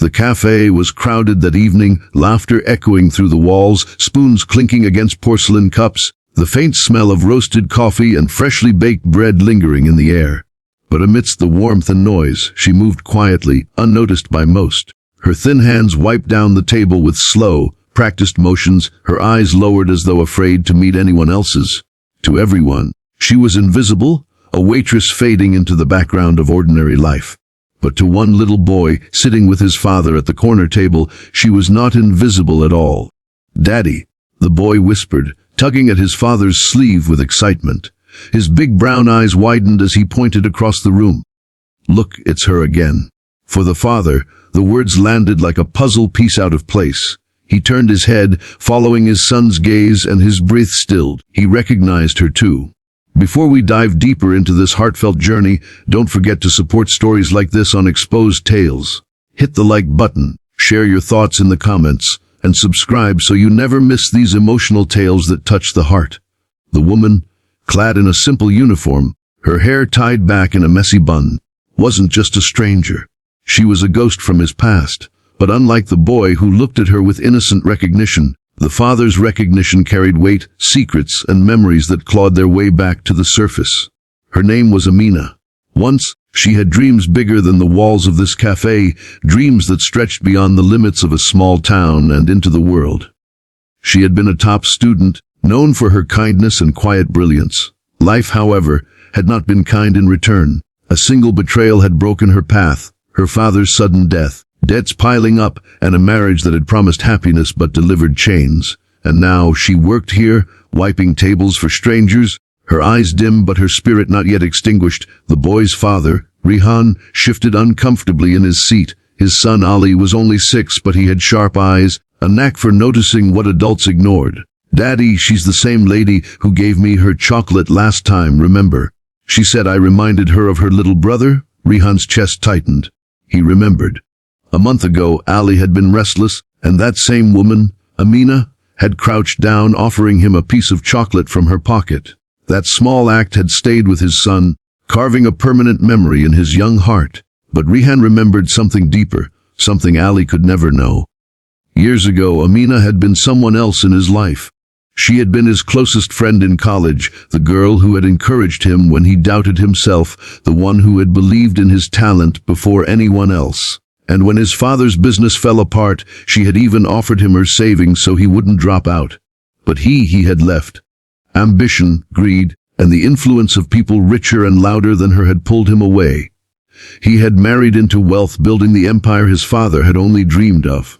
The cafe was crowded that evening, laughter echoing through the walls, spoons clinking against porcelain cups, the faint smell of roasted coffee and freshly baked bread lingering in the air. But amidst the warmth and noise, she moved quietly, unnoticed by most. Her thin hands wiped down the table with slow, practiced motions, her eyes lowered as though afraid to meet anyone else's. To everyone, she was invisible, a waitress fading into the background of ordinary life. But to one little boy, sitting with his father at the corner table, she was not invisible at all. "Daddy," the boy whispered, tugging at his father's sleeve with excitement. His big brown eyes widened as he pointed across the room. "Look, it's her again." For the father, the words landed like a puzzle piece out of place. He turned his head, following his son's gaze, and his breath stilled. He recognized her too. Before we dive deeper into this heartfelt journey, don't forget to support stories like this on Exposed Tales. Hit the like button, share your thoughts in the comments, and subscribe so you never miss these emotional tales that touch the heart. The woman, clad in a simple uniform, her hair tied back in a messy bun, wasn't just a stranger. She was a ghost from his past. But unlike the boy who looked at her with innocent recognition, the father's recognition carried weight, secrets, and memories that clawed their way back to the surface. Her name was Amina. Once, she had dreams bigger than the walls of this cafe, dreams that stretched beyond the limits of a small town and into the world. She had been a top student, known for her kindness and quiet brilliance. Life, however, had not been kind in return. A single betrayal had broken her path, her father's sudden death, debts piling up, and a marriage that had promised happiness but delivered chains. And now she worked here, wiping tables for strangers, her eyes dim but her spirit not yet extinguished. The boy's father, Rihan, shifted uncomfortably in his seat. His son Ali was only 6, but he had sharp eyes, a knack for noticing what adults ignored. "Daddy, she's the same lady who gave me her chocolate last time, remember?" She said I reminded her of her little brother. Rihan's chest tightened. He remembered. A month ago, Ali had been restless, and that same woman, Amina, had crouched down, offering him a piece of chocolate from her pocket. That small act had stayed with his son, carving a permanent memory in his young heart. But Rihan remembered something deeper, something Ali could never know. Years ago, Amina had been someone else in his life. She had been his closest friend in college, the girl who had encouraged him when he doubted himself, the one who had believed in his talent before anyone else. And when his father's business fell apart, she had even offered him her savings so he wouldn't drop out. But he had left. Ambition, greed, and the influence of people richer and louder than her had pulled him away. He had married into wealth, building the empire his father had only dreamed of.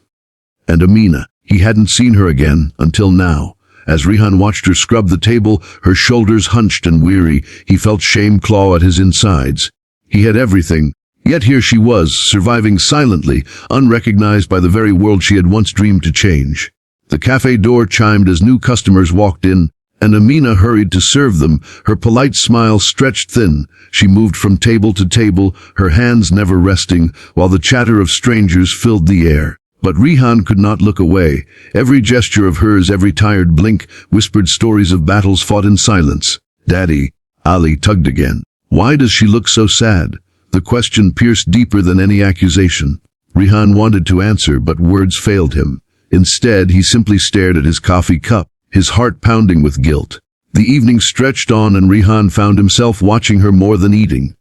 And Amina, he hadn't seen her again until now. As Rihan watched her scrub the table, her shoulders hunched and weary, he felt shame claw at his insides. He had everything. Yet here she was, surviving silently, unrecognized by the very world she had once dreamed to change. The cafe door chimed as new customers walked in, and Amina hurried to serve them, her polite smile stretched thin. She moved from table to table, her hands never resting, while the chatter of strangers filled the air. But Rihan could not look away. Every gesture of hers, every tired blink, whispered stories of battles fought in silence. "Daddy," Ali tugged again. "Why does she look so sad?" The question pierced deeper than any accusation. Rihan wanted to answer, but words failed him. Instead, he simply stared at his coffee cup, his heart pounding with guilt. The evening stretched on, and Rihan found himself watching her more than eating.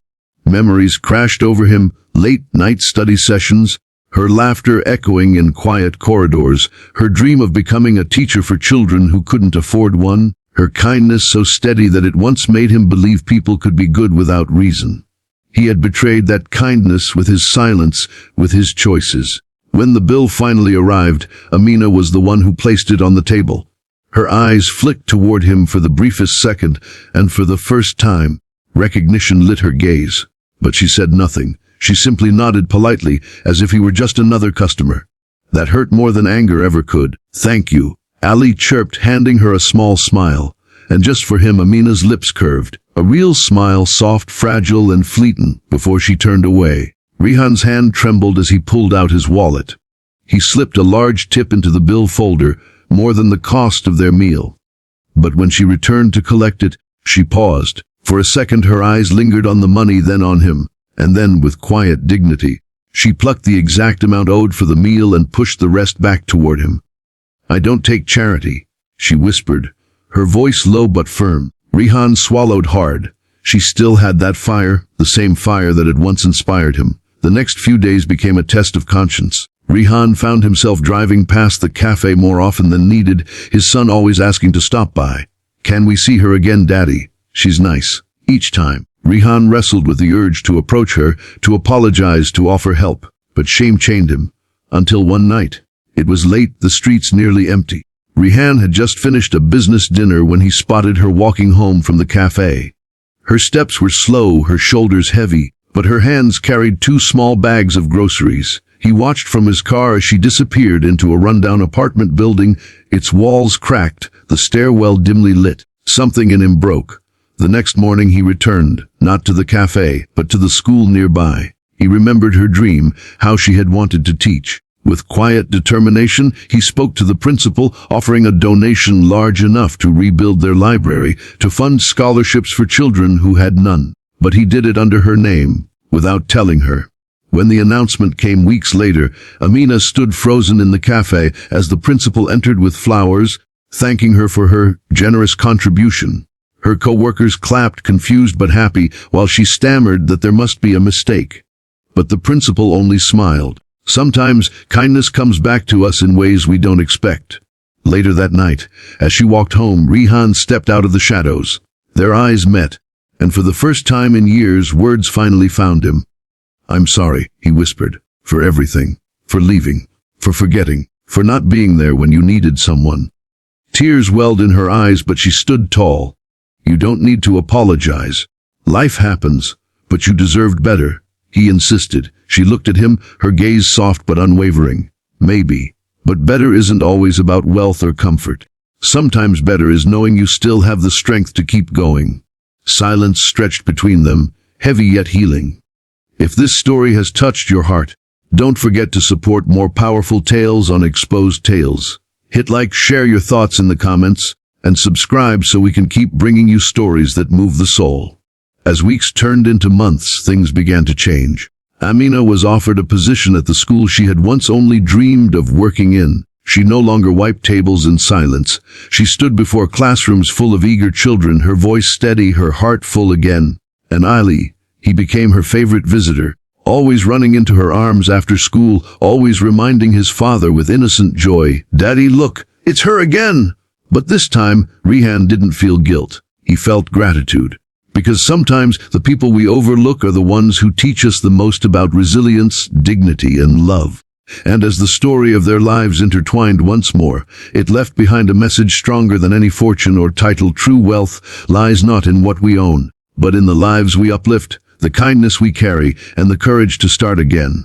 Memories crashed over him, late-night study sessions, her laughter echoing in quiet corridors, her dream of becoming a teacher for children who couldn't afford one, her kindness so steady that it once made him believe people could be good without reason. He had betrayed that kindness with his silence, with his choices. When the bill finally arrived, Amina was the one who placed it on the table. Her eyes flicked toward him for the briefest second, and for the first time, recognition lit her gaze. But she said nothing. She simply nodded politely, as if he were just another customer. That hurt more than anger ever could. "Thank you," Ali chirped, handing her a small smile. And just for him, Amina's lips curved. A real smile, soft, fragile, and fleeting, before she turned away. Rihan's hand trembled as he pulled out his wallet. He slipped a large tip into the bill folder, more than the cost of their meal. But when she returned to collect it, she paused. For a second her eyes lingered on the money, then on him, and then with quiet dignity, She plucked the exact amount owed for the meal and pushed the rest back toward him. "I don't take charity," she whispered, her voice low but firm. Rihan swallowed hard. She still had that fire, the same fire that had once inspired him. The next few days became a test of conscience. Rihan found himself driving past the cafe more often than needed, his son always asking to stop by. "Can we see her again, Daddy? She's nice." Each time, Rihan wrestled with the urge to approach her, to apologize, to offer help. But shame chained him. Until one night. It was late, the streets nearly empty. Rihan had just finished a business dinner when he spotted her walking home from the cafe. Her steps were slow, her shoulders heavy, but her hands carried 2 small bags of groceries. He watched from his car as she disappeared into a rundown apartment building, its walls cracked, the stairwell dimly lit. Something in him broke. The next morning he returned, not to the cafe, but to the school nearby. He remembered her dream, how she had wanted to teach. With quiet determination, he spoke to the principal, offering a donation large enough to rebuild their library, to fund scholarships for children who had none. But he did it under her name, without telling her. When the announcement came weeks later, Amina stood frozen in the cafe as the principal entered with flowers, thanking her for her generous contribution. Her co-workers clapped, confused but happy, while she stammered that there must be a mistake. But the principal only smiled. Sometimes kindness comes back to us in ways we don't expect. Later that night, as she walked home, Rihan stepped out of the shadows. Their eyes met, and for the first time in years, words finally found him. "I'm sorry," he whispered, "for everything, for leaving, for forgetting, for not being there when you needed someone." Tears welled in her eyes, but she stood tall. "You don't need to apologize. Life happens, but you deserved better," he insisted. She looked at him, her gaze soft but unwavering. "Maybe, but better isn't always about wealth or comfort. Sometimes better is knowing you still have the strength to keep going." Silence stretched between them, heavy yet healing. If this story has touched your heart, don't forget to support more powerful tales on Exposed Tales. Hit like, share your thoughts in the comments, and subscribe so we can keep bringing you stories that move the soul. As weeks turned into months, things began to change. Amina was offered a position at the school she had once only dreamed of working in. She no longer wiped tables in silence. She stood before classrooms full of eager children, her voice steady, her heart full again. And Ali, he became her favorite visitor, always running into her arms after school, always reminding his father with innocent joy, "Daddy, look, it's her again!" But this time, Rihan didn't feel guilt. He felt gratitude. Because sometimes the people we overlook are the ones who teach us the most about resilience, dignity, and love. And as the story of their lives intertwined once more, it left behind a message stronger than any fortune or title. True wealth lies not in what we own, but in the lives we uplift, the kindness we carry, and the courage to start again.